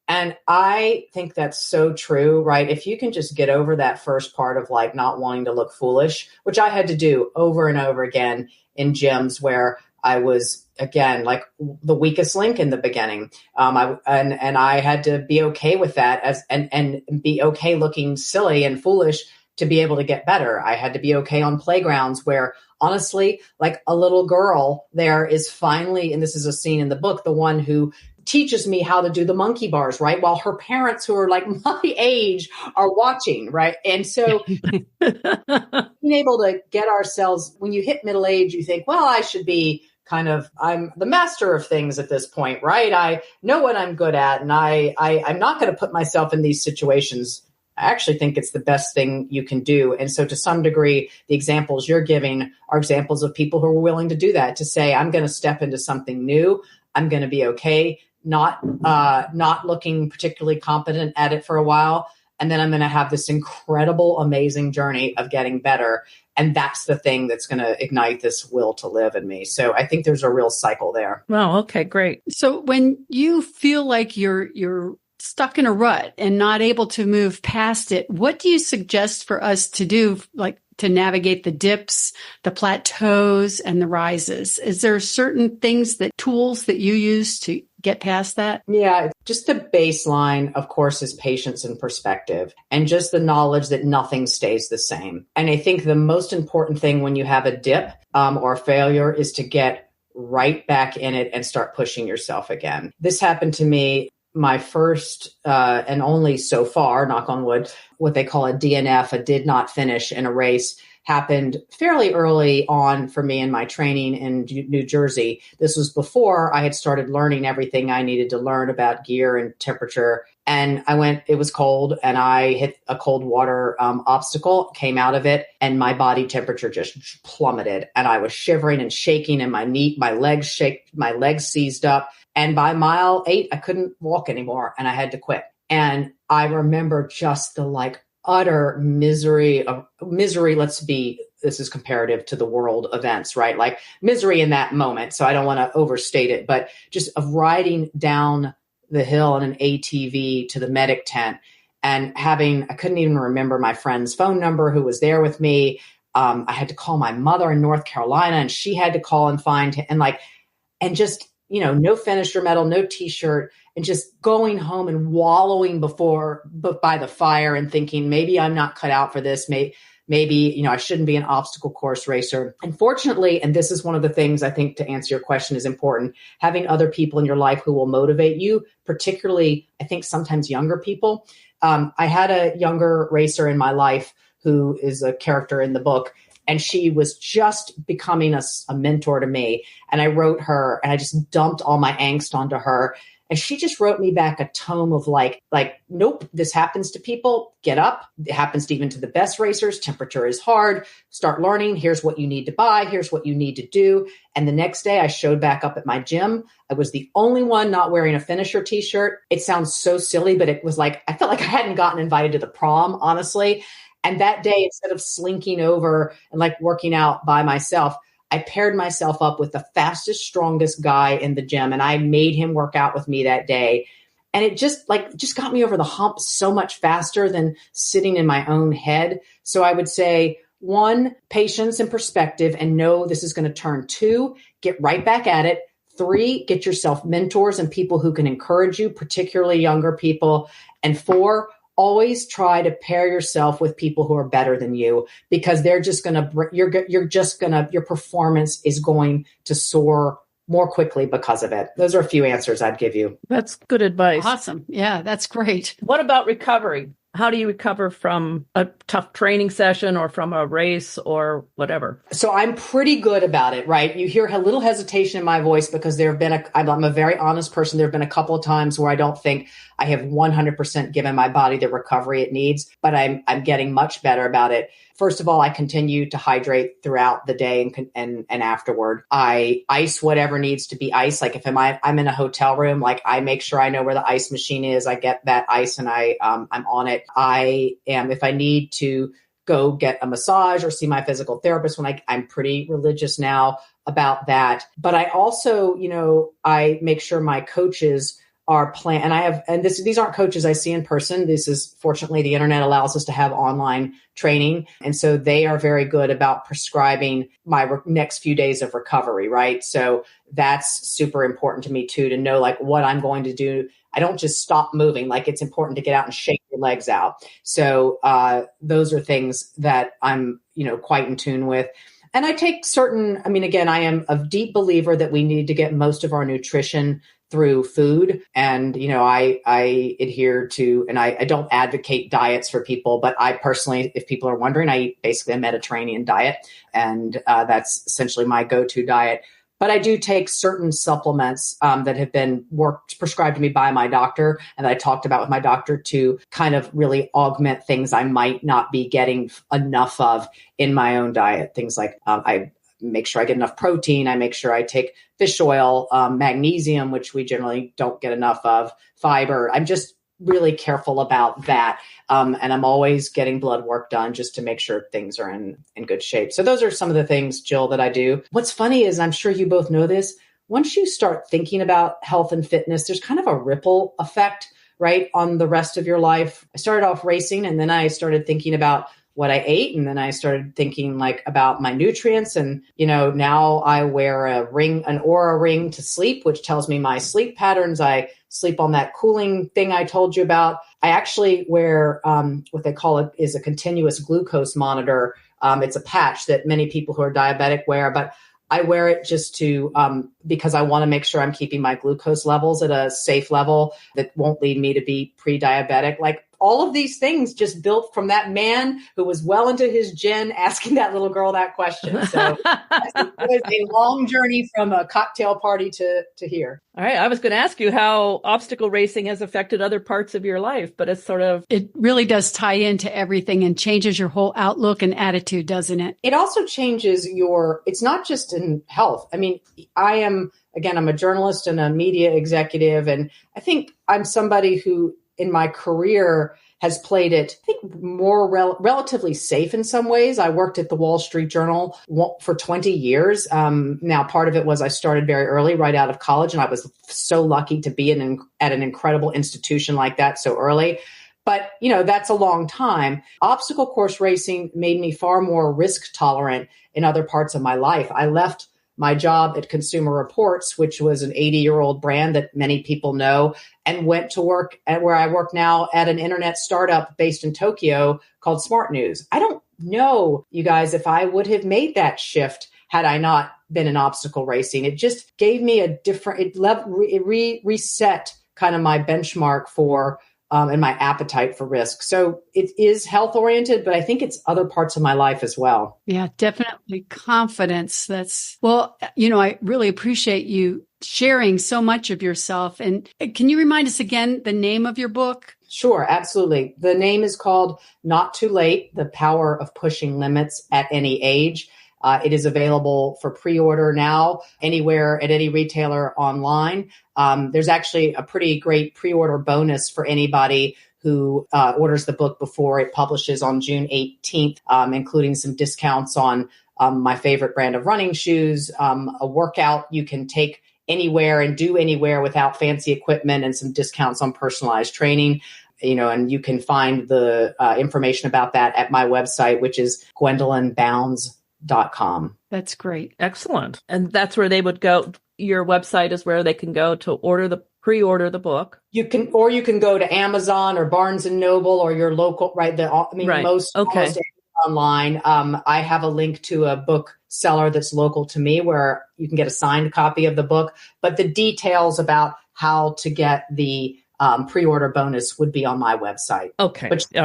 Speaker 3: And I think that's so true, right? If you can just get over that first part of like not wanting to look foolish, which I had to do over and over again in gyms where I was, again, like the weakest link in the beginning. I had to be okay with that and be okay looking silly and foolish to be able to get better. I had to be okay on playgrounds where honestly, like a little girl there is finally, and this is a scene in the book, the one who teaches me how to do the monkey bars, right? While her parents who are like my age are watching, right? And so being able to get ourselves, when you hit middle age, you think, well, I should be I'm the master of things at this point, right? I know what I'm good at, and I'm not going to put myself in these situations. I actually think it's the best thing you can do. And so to some degree, the examples you're giving are examples of people who are willing to do that, to say, I'm going to step into something new. I'm going to be okay, not looking particularly competent at it for a while. And then I'm going to have this incredible, amazing journey of getting better. And that's the thing that's going to ignite this will to live in me. So I think there's a real cycle there.
Speaker 1: Wow. Okay, great.
Speaker 2: So when you feel like you're stuck in a rut and not able to move past it, what do you suggest for us to do, like to navigate the dips, the plateaus, and the rises? Is there certain tools that you use to get past that?
Speaker 3: Yeah, just the baseline, of course, is patience and perspective, and just the knowledge that nothing stays the same. And I think the most important thing when you have a dip or a failure is to get right back in it and start pushing yourself again. This happened to me. My first and only so far, knock on wood, what they call a DNF, a did not finish in a race, happened fairly early on for me in my training in New Jersey. This was before I had started learning everything I needed to learn about gear and temperature. And it was cold, and I hit a cold water obstacle, came out of it, and my body temperature just plummeted. And I was shivering and shaking, and my legs seized up. And by mile 8, I couldn't walk anymore, and I had to quit. And I remember just the utter misery. This is comparative to the world events, right? Like misery in that moment. So I don't want to overstate it, but just of riding down the hill in an ATV to the medic tent and I couldn't even remember my friend's phone number who was there with me. I had to call my mother in North Carolina, and she had to call and find him, and just, no finisher medal, no t-shirt, and just going home and wallowing by the fire and thinking, maybe I'm not cut out for this. Maybe, I shouldn't be an obstacle course racer. Unfortunately, and this is one of the things I think to answer your question is important, having other people in your life who will motivate you, particularly, I think sometimes younger people. I had a younger racer in my life who is a character in the book, and she was just becoming a mentor to me. And I wrote her, and I just dumped all my angst onto her. And she just wrote me back a tome of like, nope, this happens to people. Get up. It happens to even to the best racers. Temperature is hard. Start learning. Here's what you need to buy. Here's what you need to do. And the next day I showed back up at my gym. I was the only one not wearing a finisher t-shirt. It sounds so silly, but it was like, I felt like I hadn't gotten invited to the prom, honestly. And that day, instead of slinking over and like working out by myself, I paired myself up with the fastest, strongest guy in the gym, and I made him work out with me that day. And it just got me over the hump so much faster than sitting in my own head. So I would say, 1, patience and perspective, and know this is going to turn. 2, get right back at it. 3, get yourself mentors and people who can encourage you, particularly younger people. And 4, always try to pair yourself with people who are better than you, because they're just going to, your performance is going to soar more quickly because of it. Those are a few answers I'd give you.
Speaker 1: That's good advice.
Speaker 2: Awesome. Yeah, that's great.
Speaker 1: What about recovery? How do you recover from a tough training session or from a race or whatever?
Speaker 3: So I'm pretty good about it, right? You hear a little hesitation in my voice because I'm a very honest person. There have been a couple of times where I don't think I have 100% given my body the recovery it needs, but I'm getting much better about it. First of all, I continue to hydrate throughout the day and afterward. I ice whatever needs to be iced. Like if I'm in a hotel room, like I make sure I know where the ice machine is. I get that ice and I'm on it. If I need to go get a massage or see my physical therapist, I'm pretty religious now about that. But I also, I make sure my coaches are these aren't coaches I see in person. This is, fortunately, the internet allows us to have online training. And so they are very good about prescribing my next few days of recovery, right? So that's super important to me too, to know like what I'm going to do. I don't just stop moving. Like it's important to get out and shake your legs out. So those are things that I'm, quite in tune with. And I take again, I am a deep believer that we need to get most of our nutrition through food. And, I adhere to, and I don't advocate diets for people, but I personally, if people are wondering, I eat basically a Mediterranean diet. And that's essentially my go-to diet. But I do take certain supplements that have been prescribed to me by my doctor and that I talked about with my doctor to kind of really augment things I might not be getting enough of in my own diet. Things like I make sure I get enough protein. I make sure I take fish oil, magnesium, which we generally don't get enough of, fiber. I'm just really careful about that. And I'm always getting blood work done just to make sure things are in good shape. So those are some of the things, Jill, that I do. What's funny is, I'm sure you both know this, once you start thinking about health and fitness, there's kind of a ripple effect, right, on the rest of your life. I started off racing, and then I started thinking about what I ate. And then I started thinking about my nutrients. And, now I wear an Oura ring to sleep, which tells me my sleep patterns. I sleep on that cooling thing I told you about. I actually wear what they call it is a continuous glucose monitor. It's a patch that many people who are diabetic wear, but I wear it just because I want to make sure I'm keeping my glucose levels at a safe level that won't lead me to be pre-diabetic. Like all of these things just built from that man who was well into his gin asking that little girl that question. So it was a long journey from a cocktail party to here.
Speaker 1: All right. I was going to ask you how obstacle racing has affected other parts of your life, but
Speaker 2: it really does tie into everything and changes your whole outlook and attitude, doesn't it?
Speaker 3: It also changes it's not just in health. I mean, I'm a journalist and a media executive, and I think I'm somebody who in my career has played it, I think, more relatively safe in some ways. I worked at the Wall Street Journal for 20 years. Now, part of it was I started very early, right out of college, and I was so lucky to be at an incredible institution like that so early. But, that's a long time. Obstacle course racing made me far more risk tolerant in other parts of my life. I left my job at Consumer Reports, which was an 80-year-old brand that many people know, and went to work at where I work now at an internet startup based in Tokyo called Smart News. I don't know, you guys, if I would have made that shift had I not been in obstacle racing. It just gave me it reset kind of my benchmark for and my appetite for risk. So it is health oriented, but I think it's other parts of my life as well.
Speaker 2: Yeah, definitely confidence. I really appreciate you sharing so much of yourself. And can you remind us again the name of your book?
Speaker 3: Sure, absolutely. The name is called Not Too Late, The Power of Pushing Limits at Any Age. It is available for pre-order now anywhere at any retailer online. There's actually a pretty great pre-order bonus for anybody who orders the book before it publishes on June 18th, including some discounts on my favorite brand of running shoes, a workout you can take anywhere and do anywhere without fancy equipment, and some discounts on personalized training. And you can find the information about that at my website, which is GwendelynBounds.com.
Speaker 2: That's great.
Speaker 1: Excellent. And that's where they would go. Your website is where they can go to pre-order the book.
Speaker 3: You can go to Amazon or Barnes and Noble or your local, right? Almost online. I have a link to a book seller that's local to me where you can get a signed copy of the book, but the details about how to get the pre-order bonus would be on my website.
Speaker 1: Okay.
Speaker 3: But you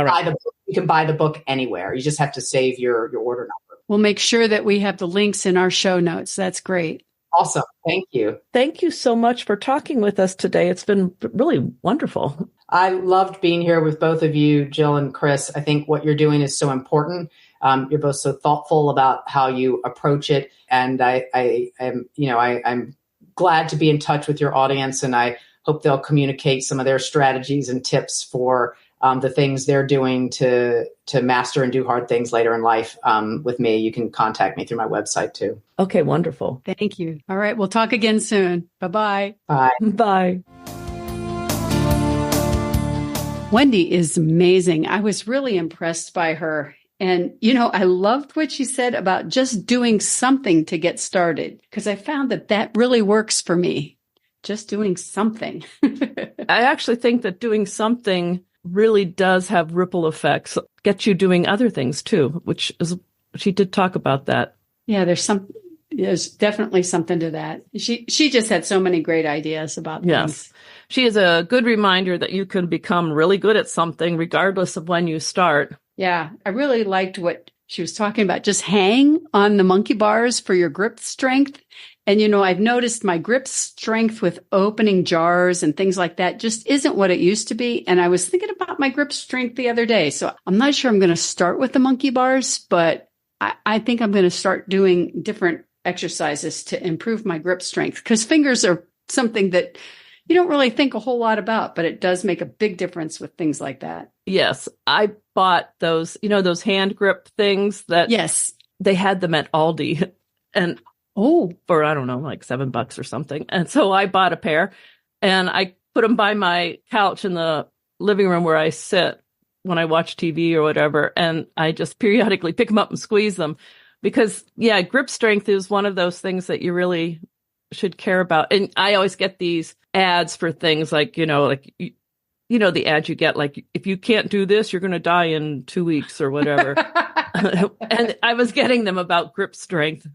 Speaker 3: can buy the book anywhere. You just have to save your order number.
Speaker 2: We'll make sure that we have the links in our show notes. That's great.
Speaker 3: Awesome. Thank you.
Speaker 1: Thank you so much for talking with us today. It's been really wonderful.
Speaker 3: I loved being here with both of you, Jill and Chris. I think what you're doing is so important. You're both so thoughtful about how you approach it. And I'm glad to be in touch with your audience, and I hope they'll communicate some of their strategies and tips for the things they're doing to master and do hard things later in life with me. You can contact me through my website too.
Speaker 1: Okay, wonderful.
Speaker 2: Thank you. All right, we'll talk again soon. Bye-bye.
Speaker 3: Bye.
Speaker 1: Bye.
Speaker 2: Wendy is amazing. I was really impressed by her. And, I loved what she said about just doing something to get started, because I found that really works for me. Just doing something.
Speaker 1: I actually think that doing something really does have ripple effects, get you doing other things too, she did talk about that.
Speaker 2: Yeah, there's definitely something to that. She just had so many great ideas about things.
Speaker 1: Yes. She is a good reminder that you can become really good at something regardless of when you start.
Speaker 2: Yeah, I really liked what she was talking about. Just hang on the monkey bars for your grip strength. And, I've noticed my grip strength with opening jars and things like that just isn't what it used to be. And I was thinking about my grip strength the other day. So I'm not sure I'm going to start with the monkey bars, but I think I'm going to start doing different exercises to improve my grip strength, because fingers are something that you don't really think a whole lot about, but it does make a big difference with things like that.
Speaker 1: Yes. I bought those, those hand grip things that they had them at Aldi and for, I don't know, like $7 or something. And so I bought a pair and I put them by my couch in the living room where I sit when I watch TV or whatever. And I just periodically pick them up and squeeze them because, grip strength is one of those things that you really should care about. And I always get these ads for things like, the ads you get, like, if you can't do this, you're going to die in 2 weeks or whatever. And I was getting them about grip strength.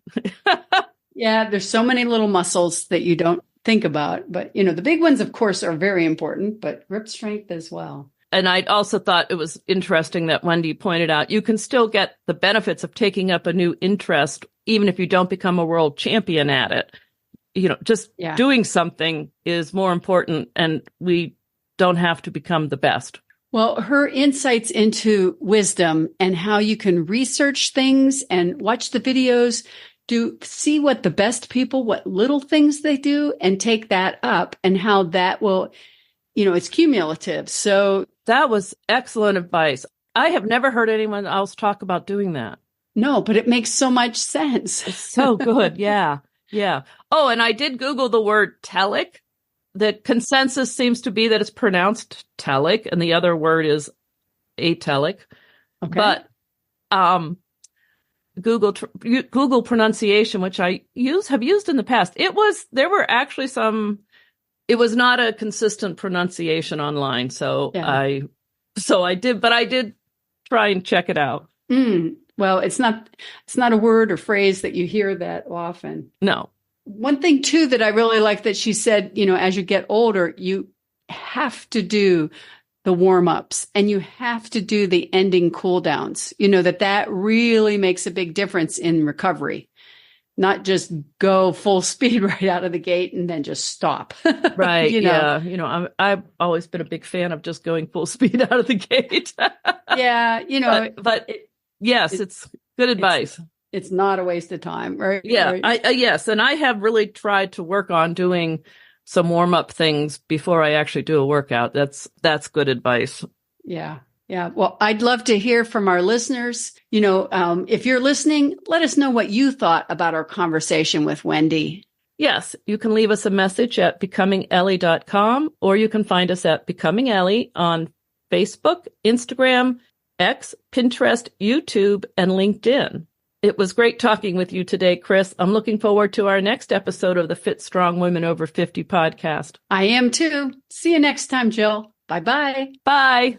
Speaker 2: Yeah, there's so many little muscles that you don't think about. But, the big ones, of course, are very important, but grip strength as well.
Speaker 1: And I also thought it was interesting that Wendy pointed out you can still get the benefits of taking up a new interest, even if you don't become a world champion at it. Doing something is more important, and we don't have to become the best.
Speaker 2: Well, her insights into wisdom and how you can research things and watch the videos, see what the best people, what little things they do, and take that up, and how that will, it's cumulative. So
Speaker 1: that was excellent advice. I have never heard anyone else talk about doing that.
Speaker 2: No, but it makes so much sense.
Speaker 1: It's so good. Yeah. Yeah. Oh, and I did Google the word telic. The consensus seems to be that it's pronounced telic, and the other word is atelic. Okay. But Google pronunciation, which I have used in the past, it was not a consistent pronunciation online. So I did try and check it out.
Speaker 2: Well, it's not a word or phrase that you hear that often.
Speaker 1: No.
Speaker 2: One thing too that I really like that she said, as you get older, you have to do the warm-ups and you have to do the ending cool downs, that really makes a big difference in recovery. not just go full speed right out of the gate and then just stop.
Speaker 1: Right.
Speaker 2: You know?
Speaker 1: Yeah. I've always been a big fan of just going full speed out of the gate.
Speaker 2: Yeah.
Speaker 1: But yes, it's good advice.
Speaker 2: It's not a waste of time, right?
Speaker 1: Yeah.
Speaker 2: Right.
Speaker 1: Yes. And I have really tried to work on doing some warm up things before I actually do a workout. That's good advice.
Speaker 2: Yeah. Yeah. Well, I'd love to hear from our listeners. If you're listening, let us know what you thought about our conversation with Wendy.
Speaker 1: Yes, you can leave us a message at becomingellie.com, or you can find us at Becoming Ellie on Facebook, Instagram, X, Pinterest, YouTube, and LinkedIn. It was great talking with you today, Chris. I'm looking forward to our next episode of the Fit Strong Women Over 50 podcast.
Speaker 2: I am too. See you next time, Jill. Bye-bye.
Speaker 1: Bye.